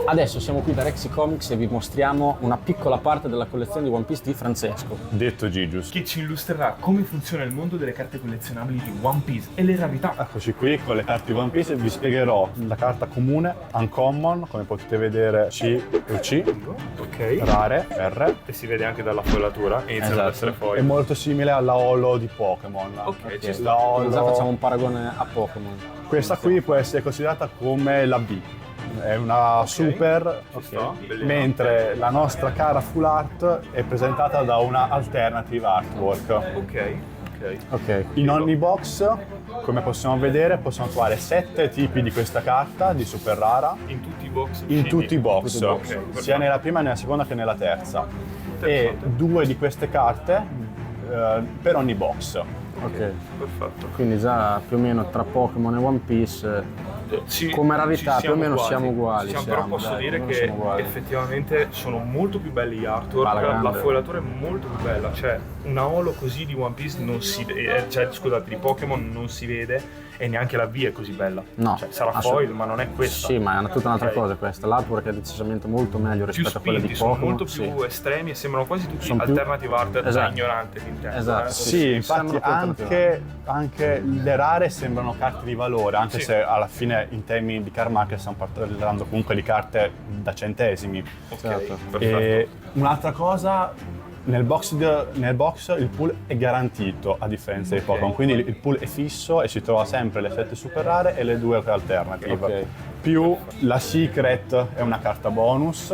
Adesso siamo qui da Rexy Comics e vi mostriamo una piccola parte della collezione di One Piece di Francesco. Detto Gigius. Che ci illustrerà come funziona il mondo delle carte collezionabili di One Piece e le rarità. Eccoci qui con le carte di One Piece, vi spiegherò la carta comune, uncommon, come potete vedere C e C, Ok. rare, R. E si vede anche dalla foilatura, iniziano ad essere È foil. molto simile alla holo di Pokémon. Ok, ci La sta. Quindi già holo... facciamo un paragone a Pokémon. Questa qui può essere considerata come la B. È una super, sta, bellina. mentre la nostra cara full art è presentata da una alternative artwork. Ok. In ogni box, come possiamo vedere, possiamo trovare 7 tipi di questa carta di super rara In tutti i box? in usciti? tutti i box, Ok, sia perfetto. nella prima, nella seconda che nella terza. E Interessante. 2 di queste carte per ogni box. Ok. Perfetto. Quindi già più o meno tra Pokémon e One Piece come rarità più o meno siamo uguali. Però posso dai, dire non che siamo uguali. effettivamente sono molto più belli gli artwork, Alla grande. la foilatura è molto più bella, cioè una holo così di One Piece non si vede, cioè scusate, di Pokémon non si vede e neanche la V è così bella. No, Cioè, sarà assolut- foil, ma non è questa. Sì, ma è tutta un'altra Ok. cosa questa. L'artwork è decisamente molto meglio Più rispetto a quella di spinti, sono Pokémon. molto più sì. estremi e sembrano quasi tutti Sono più- alternative art da Esatto. ignorante che intendo. Esatto, Sì, infatti sembrano anche le rare sembrano carte di valore, anche Sì. se alla fine in termini di card market stiamo parlando comunque di carte da centesimi. Ok, Certo. perfetto. E un'altra cosa, nel box il pool è garantito a differenza di Ok. Pokémon, quindi il pool è fisso e si trova sempre le 7 super rare e le 2 alternative. Ok. Più la Secret è una carta bonus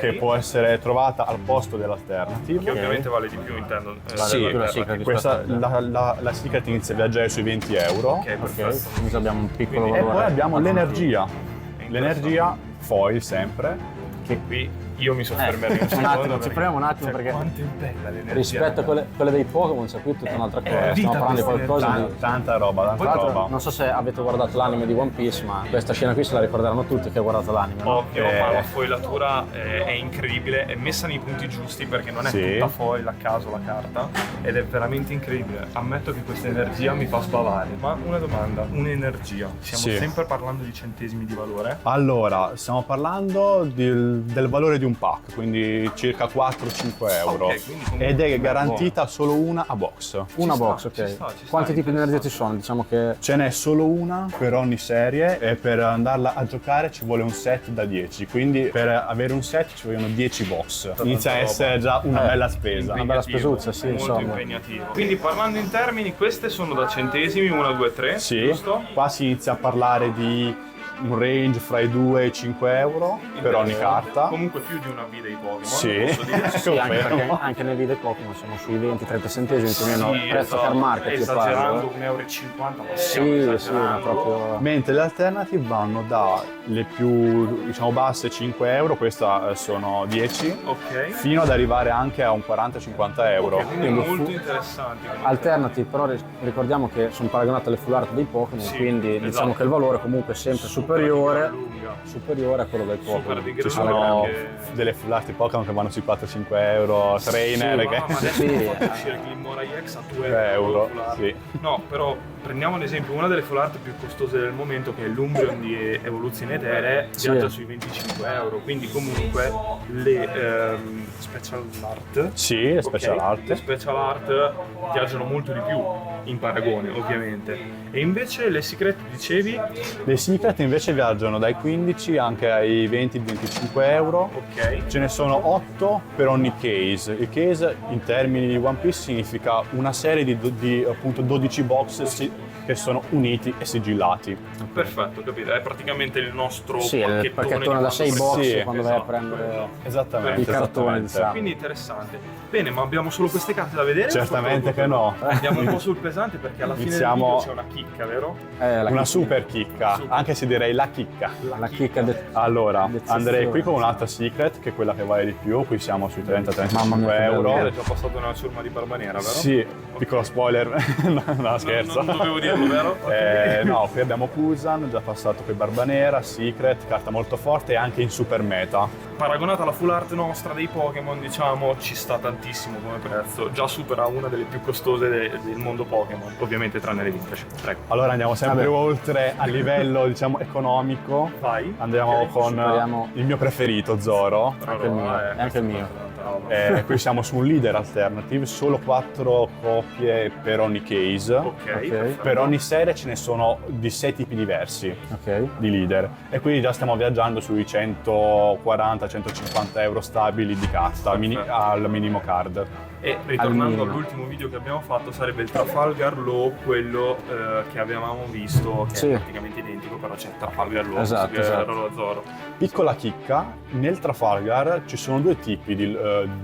che può essere trovata al posto dell'alternative. Che ovviamente vale di più, intendo. Sì, più la Secret Questa, rispetto a la Secret inizia a viaggiare sui 20 euro. Ok, Ok, perfetto. quindi abbiamo un piccolo Quindi- E valore. poi abbiamo l'energia. Interessante. L'energia foil sempre. Che qui io mi soffermerei un un secondo. attimo, ci perché- fermiamo un attimo cioè, perché quanto è bella l'energia. rispetto a quelle dei Pokémon c'è qui tutta un'altra cosa. vita Stiamo parlando di questa qualcosa energia. di... Tanta roba, Tra tanta l'altro, roba. non so se avete guardato l'anime di One Piece, ma questa scena qui se la ricorderanno tutti chi ha guardato l'anime, no? Ovvio, ma la foilatura è incredibile, è messa nei punti giusti perché non è Sì. tutta foil a caso la carta ed è veramente incredibile. Ammetto che questa energia mi fa spavare. Ma una domanda, un'energia. Stiamo Sì. sempre parlando di centesimi di valore? Allora, stiamo parlando del valore di un pack, quindi circa 4-5 euro. Ok, quindi comunque- Ed è garantita solo una a box. Una sta, box, ok. ci sta, Quanti tipi di energia ci sono? Diciamo che Ce n'è solo una per ogni serie e per andarla a giocare ci vuole un set da 10, quindi per avere un set ci vogliono 10 box. Inizia a essere già una bella spesa. Una bella spesuccia, sì, molto insomma. impegnativo. Quindi parlando in termini, queste sono da centesimi, 1, 2, 3, Sì, giusto? qua si inizia a parlare di un range fra i 2 e i 5 euro per ogni carta. Comunque più di una V dei Pokémon, Sì, posso dire. sì, anche confermo. perché anche nei video Pokémon siamo sui 20-30 centesimi più o meno Sì, prezzo esatto. car market io esagerando parlo. 1,50 €, ma Sì, stiamo sì, esagerando. proprio... Mentre le alternative vanno dalle più diciamo basse 5 euro, questa sono 10, Ok. fino ad arrivare anche a un 40-50 euro. Ok, quindi Quindi molto fu- interessanti. come Alternative, però ricordiamo che sono paragonate alle full art dei Pokémon, Sì, quindi esatto. diciamo che il valore comunque è sempre Super superiore, lunga. a quello del Super Pokémon. di Ci grano sono anche- delle full art Pokémon che vanno sui 4-5 euro, trainer Sì, che... ma adesso Sì. hanno fatto uscire Glimmora EX a 2 euro, full art. sì. No, però prendiamo ad esempio una delle full art più costose del momento che è l'Umbreon di Evoluzione Etere, Sì. viaggia sui 25 €, quindi comunque le special art Sì, le special ok, art. le special art viaggiano molto di più in paragone ovviamente e invece le secret dicevi Le Secret invece viaggiano dai 15 anche ai 20-25 euro. ok Ce ne sono 8 per ogni case. Il case in termini di One Piece significa una serie di appunto 12 box che sono uniti e sigillati. perfetto capito è praticamente il nostro Sì, il pacchettone da 6 box Sì, quando vai a esatto, prendere Esattamente. i cartoni, esattamente. diciamo. quindi interessante bene ma abbiamo solo queste carte da vedere Certamente che no. andiamo un po' sul pesante perché alla fine Iniziamo- del video c'è una chicca vero? la Una chicca- super chicca, Super. anche se direi la chicca. la chicca Allora, D'eccezione. andrei qui con un'altra Secret, che è quella che vale di più, qui siamo sui Mamma mia, 30-35 che bello. euro. era già passato nella ciurma di Barba Nera vero? Sì, piccolo spoiler, no scherzo. non dovevo dirlo, vero? No, qui abbiamo Kusan, già passato qui Barbanera, Secret, carta molto forte e anche in super meta. Paragonata alla full art nostra dei Pokémon, diciamo, ci sta tantissimo come prezzo. Già supera una delle più costose del mondo Pokémon, ovviamente tranne le vintage. Prego. Allora andiamo sempre oltre a livello, diciamo, economico. Vai. Andiamo Ok, con superiamo- il mio preferito, Zoro. Anche il mio, è anche il mio. Qui siamo su un leader alternative, solo 4 copie per ogni case. Ok. perfetto. Per ogni serie ce ne sono di 6 tipi diversi Ok. di leader. E quindi già stiamo viaggiando sui 140-150 euro stabili di carta al minimo card. E ritornando minimo. all'ultimo video che abbiamo fatto, sarebbe il Trafalgar Law, quello che avevamo visto, che Sì. è praticamente identico, però c'è Trafalgar Law, Esatto, che esatto. era lo Zoro. Piccola chicca, nel Trafalgar ci sono 2 tipi di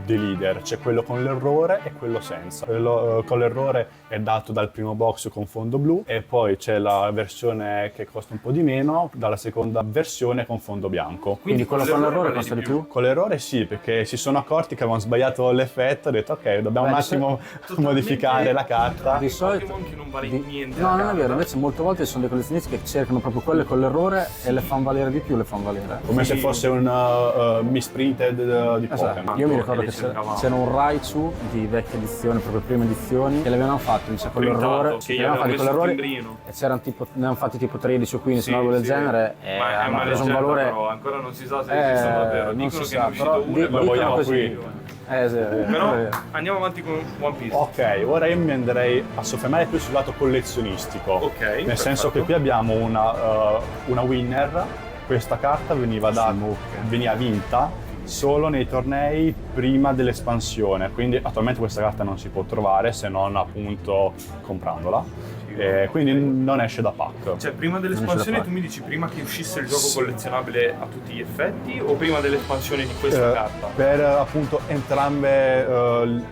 leader, c'è quello con l'errore e quello senza. Quello con l'errore è dato dal primo box con fondo blu e poi c'è la versione che costa un po' di meno, dalla seconda versione con fondo bianco. Quindi quello con l'errore vale costa di più? Con l'errore sì, perché si sono accorti che avevano sbagliato l'effetto, ho detto ok, dobbiamo un attimo modificare la carta. Di solito Pokémon che non vale di- niente. No, la non è carta. vero, invece molte volte ci sono dei collezionisti che cercano proprio quelle con l'errore e le fanno valere di più, le fanno valere. Come Sì. se fosse un misprinted di Esatto. Pokémon. Io mi E ricordo le che cercavamo. c'era un Raichu di vecchie edizioni, proprio prime edizioni, che le avevano fatto dice, con Printato, l'errore, che che gli le avevano fatti con avevano l'errore messo il timbrino. e c'erano tipo, ne hanno fatti tipo 13 o 15 Sì, o roba del sì. genere e Ma è hanno una preso un leggenda, valore. però ancora non si sa se esistono davvero. Non Dicono si che sa, è uscito però uno e dicono vogliamo così. qui. Sì, è Però vero. andiamo avanti con One Piece. Ok, ora io mi andrei a soffermare più sul lato collezionistico. Ok, Nel senso che perfetto. qui abbiamo una winner. Questa carta veniva vinta solo nei tornei prima dell'espansione, quindi attualmente questa carta non si può trovare se non appunto comprandola. Quindi non esce da pack. Cioè, prima Non dell'espansione ce la fa. tu mi dici prima che uscisse il gioco collezionabile a tutti gli effetti o prima dell'espansione di questa carta? Per appunto entrambe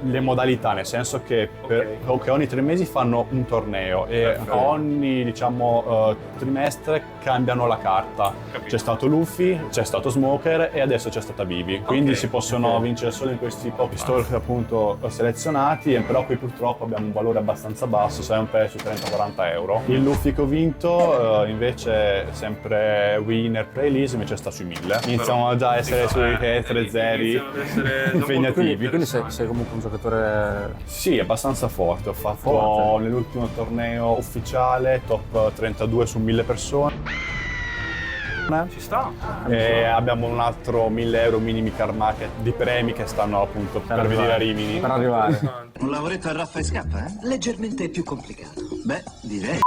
le modalità, nel senso che, che ogni 3 mesi fanno un torneo e Perfetto. ogni diciamo trimestre cambiano la carta. Capito. C'è stato Luffy, c'è stato Smoker e adesso c'è stata Vivi. Quindi Ok, si possono vincere solo in questi pochi store appunto selezionati, però qui purtroppo abbiamo un valore abbastanza basso, sempre su 30-40 euro. Il Luffy che ho vinto invece sempre winner pre-release invece sta sui 1000. Iniziamo già a essere sui 3 zeri iniziano ad essere impegnativi. Quindi sei comunque un giocatore. Sì, abbastanza forte. Ho fatto Forte. nell'ultimo torneo ufficiale top 32 su 1000 persone. Ci sta. E abbiamo un altro 1000 euro minimi car market di premi che stanno appunto per venire a Rimini. Per arrivare. Un lavoretto a raffa e scappa, eh? Leggermente più complicato. Beh, direi.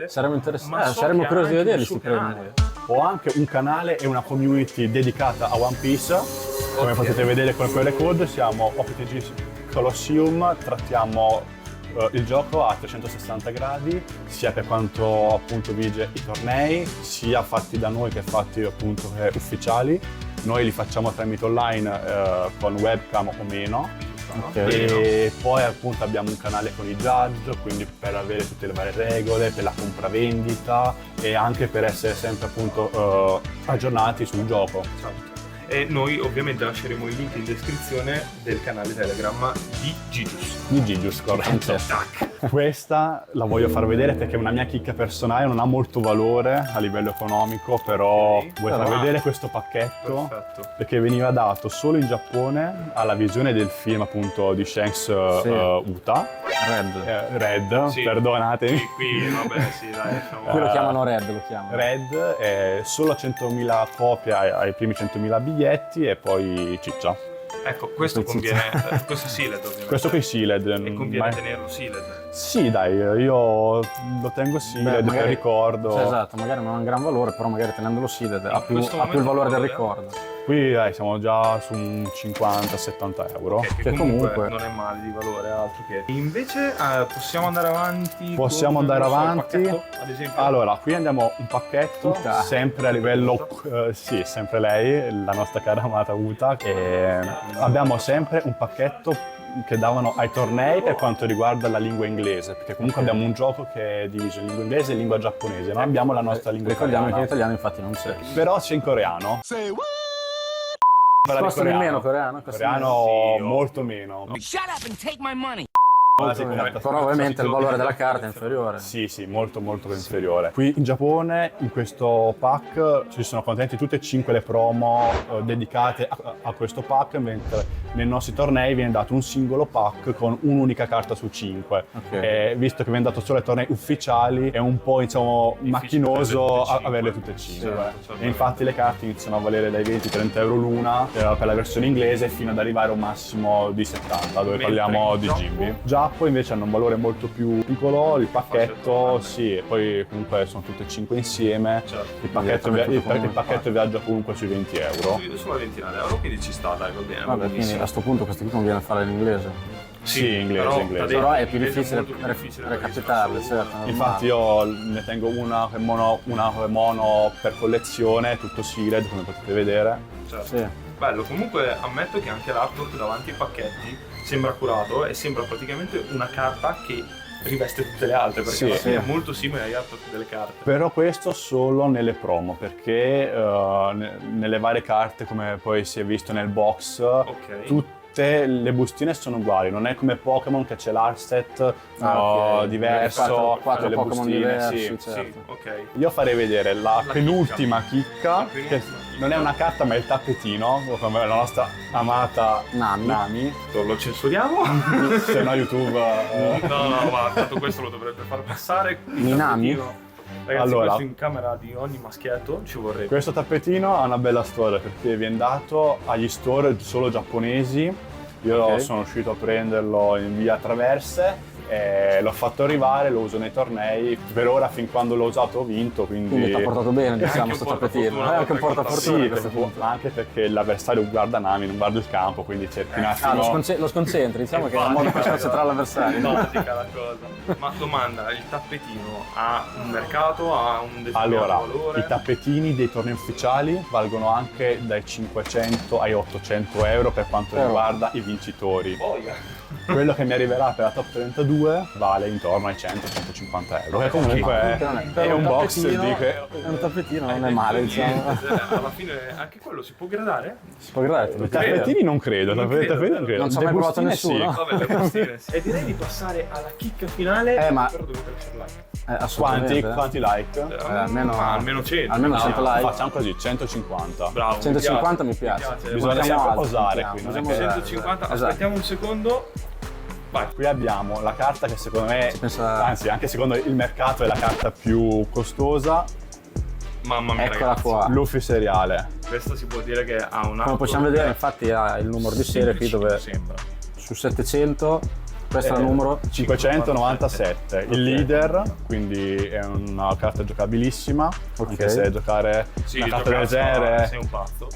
Saremmo Ma interessati, so saremmo che curiosi di ha anche vederli il suo sti premi. canale. Ho anche un canale e una community dedicata a One Piece. Come Ok. potete vedere con quel record siamo OPTG Colosseum, trattiamo il gioco a 360 gradi, sia per quanto appunto vige i tornei, sia fatti da noi che fatti appunto ufficiali. Noi li facciamo tramite online con webcam o meno. Ok. E poi appunto abbiamo un canale con i judge, quindi per avere tutte le varie regole, per la compravendita e anche per essere sempre appunto aggiornati sul gioco. Esatto. E noi ovviamente lasceremo il link in descrizione del canale Telegram di Gigius. Di Gigius, corretto. Questa la voglio far vedere perché è una mia chicca personale, non ha molto valore a livello economico, però Ok. vuoi far Però- vedere questo pacchetto? Perfetto. Perché veniva dato solo in Giappone alla visione del film appunto di Shanks Uta, Red. Red, Sì. perdonatemi. Qui, vabbè, sì, dai, Qui lo Eh, chiamano Red, lo chiamano. Red, solo 100.000 copie ai primi 100.000 biglietti e poi ciccia. Ecco, questo conviene. Questo è sealed, ovviamente. Questo qui è sealed. E conviene ma- tenerlo sealed. Sì, dai, io lo tengo sealed per ricordo. Cioè, esatto, magari non ha un gran valore, però magari tenendolo sealed ha più questo il valore momento del valore? ricordo. Qui siamo già su un 50-70 euro. Che comunque- comunque non è male di valore, altro che. Invece possiamo andare avanti. Possiamo con, andare non so, il avanti. pacchetto, ad esempio. Allora, qui andiamo un pacchetto, Uta. sempre a livello, sì, sempre lei, la nostra cara amata Uta. E abbiamo sempre un pacchetto che davano ai tornei per quanto riguarda la lingua inglese, perché comunque abbiamo un gioco che è diviso in lingua inglese e lingua giapponese, non abbiamo la nostra lingua Ricordiamo che in italiana. italiano infatti non c'è. Però c'è in coreano. Parla di Costa di meno coreano? Costa di Coreano Sì, ovvio. molto meno. Shut up and take my money. Però ovviamente il valore della carta è inferiore. Sì, molto inferiore. Qui in Giappone, in questo pack, ci sono contenuti tutte e 5 le promo dedicate a questo pack, mentre nei nostri tornei viene dato un singolo pack con un'unica carta su 5. E visto che viene dato solo ai tornei ufficiali, è un po', diciamo, macchinoso averle tutte e 5. E infatti le carte iniziano a valere dai 20-30 euro l'una per la versione inglese, fino ad arrivare a un massimo di 70, dove parliamo di GB. Giappo invece hanno un valore molto più piccolo, il pacchetto sì, e poi comunque sono tutte e 5 insieme. Il pacchetto viaggia comunque sui 20 euro. Sulla ventina d'euro, quindi ci sta, dai, va bene. Vabbè, quindi a questo punto questo qui conviene fare l'inglese. Sì, inglese. Però è più difficile recapitarle, certo. Infatti io ne tengo una mono per collezione, tutto sealed, come potete vedere. Certo. Sì. Bello, comunque ammetto che anche l'artwork davanti ai pacchetti sembra curato e sembra praticamente una carta che riveste tutte le altre, perché alla fine è molto simile agli artwork delle carte. Però questo solo nelle promo, perché nelle varie carte, come poi si è visto nel box, tutte le bustine sono uguali, non è come Pokémon che c'è l'art set diverso, quattro le Pokémon bustine, diversi, certo. Io farei vedere la penultima chicca, che non è una carta ma è il tappetino, come la nostra amata Nami. Lo censuriamo? Se no YouTube... No, ma tanto questo lo dovrebbe far passare. Nami? Ragazzi, allora, questo in camera di ogni maschietto ci vorrebbe. Questo tappetino ha una bella storia, perché viene dato agli store solo giapponesi. Io sono riuscito a prenderlo in via Traverse e l'ho fatto arrivare, lo uso nei tornei. Per ora, fin quando l'ho usato, ho vinto. Quindi ti ha portato bene, diciamo, questo tappetino. È anche un portafortuna. Sì, anche perché l'avversario guarda Nami, non guarda il campo, quindi cerchi un attimo. Lo sconcentri, diciamo che è un modo per concentrare l'avversario. Pratica la cosa. Ma domanda, il tappetino ha un mercato, ha un determinato valore? I tappetini dei tornei ufficiali valgono anche dai 500 ai 800 euro per quanto riguarda i vincitori. Quello che mi arriverà per la top 32 vale intorno ai 100-150 euro. Che comunque è un box di è un tappetino, non è male, diciamo. Alla fine anche quello si può gradare? Si può gradare. I tappetini non credo, non ci ha mai provato nessuno. Vabbè, le bustine sì. E direi di passare alla chicca finale. Ma però dovete lasciare like. Quanti like? Almeno 100. Almeno 100 like. Facciamo così, 150. Bravo. 150 mi piace. Bisogna sempre osare qui. 150, aspettiamo un secondo. Vai. Qui abbiamo la carta che secondo me, anzi anche secondo il mercato, è la carta più costosa. Mamma mia, eccola ragazzi. Qua. Luffy seriale. Questo si può dire che ha una... Come possiamo vedere, infatti ha il numero di serie qui dove sembra. Su 700 questo è il numero 597. Il leader, quindi è una carta giocabilissima, anche se giocare una carta del genere... Sei un pazzo.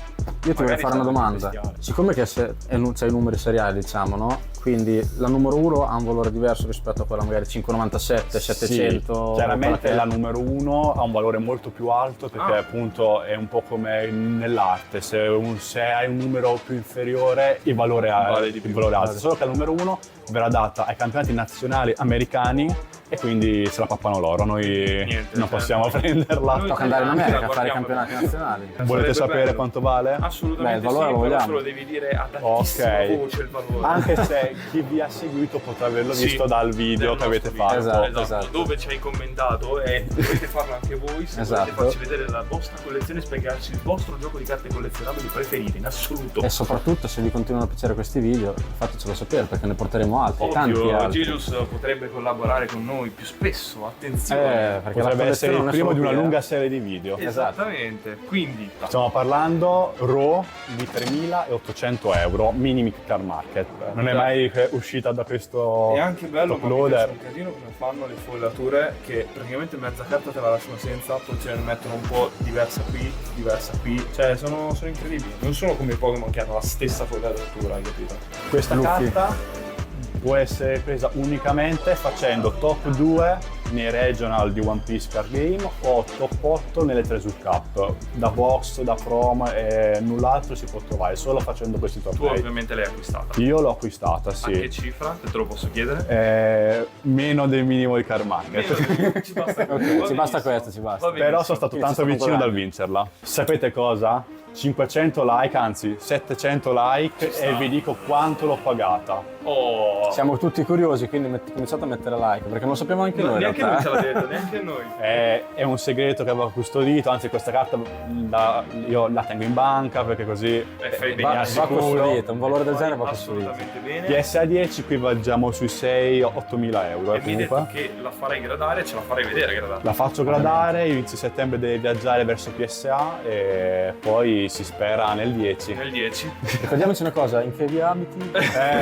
Io ti voglio fare una domanda. Siccome che c'è i numeri seriali, diciamo, no? Quindi la numero 1 ha un valore diverso rispetto a quella magari 597, 700. Chiaramente la numero 1 ha un valore molto più alto perché appunto è un po' come nell'arte, se hai un numero più inferiore il valore è alto, solo che la numero 1 verrà data ai campionati nazionali americani e quindi se la pappano loro, noi non possiamo prenderla. Tocca andare in America a fare i campionati nazionali. Volete sapere quanto vale? Assolutamente. Beh, il valore lo vogliamo. Però lo devi dire ad altissima voce il valore. Anche se chi vi ha seguito potrà averlo visto dal video che avete fatto. Esatto. Dove ci hai commentato e dovete farlo anche voi se volete farci vedere la vostra collezione e spiegarci il vostro gioco di carte collezionabili preferito in assoluto. E soprattutto se vi continuano a piacere questi video fatecelo sapere perché ne porteremo altri, tanti altri. Jesus potrebbe collaborare con noi più spesso, attenzione. Perché potrebbe essere il primo di una lunga serie di video. Esattamente. Quindi stiamo parlando RAW di 3.800 euro, Minimic Card Market. Non è mai uscita da questo è anche bello top loader. Un casino come fanno le follature che praticamente mezza carta te la lasciano senza, poi ce ne mettono un po' diversa qui, cioè sono incredibili. Non sono come i Pokémon che hanno la stessa follatura, hai capito? Questa carta può essere presa unicamente facendo top 2 nei regional di One Piece Card Game o top 8 nelle Treasure Cup. Da box, da prom e null'altro si può trovare, solo facendo questi tornei. Tu ovviamente l'hai acquistata. Io l'ho acquistata, sì. A che cifra? Se te lo posso chiedere? Meno del minimo di Card Market. Ci basta ci basta questo, ci basta. Però sono stato tanto vicino dal vincerla. Sapete cosa? 500 like, anzi 700 like e vi dico quanto l'ho pagata. Oh. Siamo tutti curiosi, quindi cominciate a mettere like, perché non lo sappiamo anche noi. in Neanche noi realtà. ce l'ha detto, neanche noi. È un segreto che avevo custodito, anzi questa carta io la tengo in banca perché così Fai mi Va assicuro. custodito, un valore del Fai genere va custodito. assolutamente bene. PSA 10 qui viaggiamo sui 6-8 mila euro E mi hai detto comunque. che la farai gradare, ce la farai vedere gradare. La faccio gradare, inizio settembre deve viaggiare verso PSA e poi si spera nel 10. Nel 10. Ricordiamoci una cosa, in che via abiti?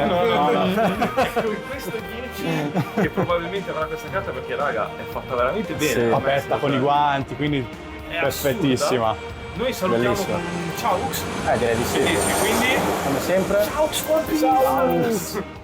No. Ecco, in questo 10 che probabilmente avrà questa carta perché raga è fatta veramente bene. Sì. Aperta con i guanti, quindi È perfettissima. assurda. Noi salutiamo Bellissima. con Ciaux. Direi di sì. Quindi Come sempre. Ciaux for peace.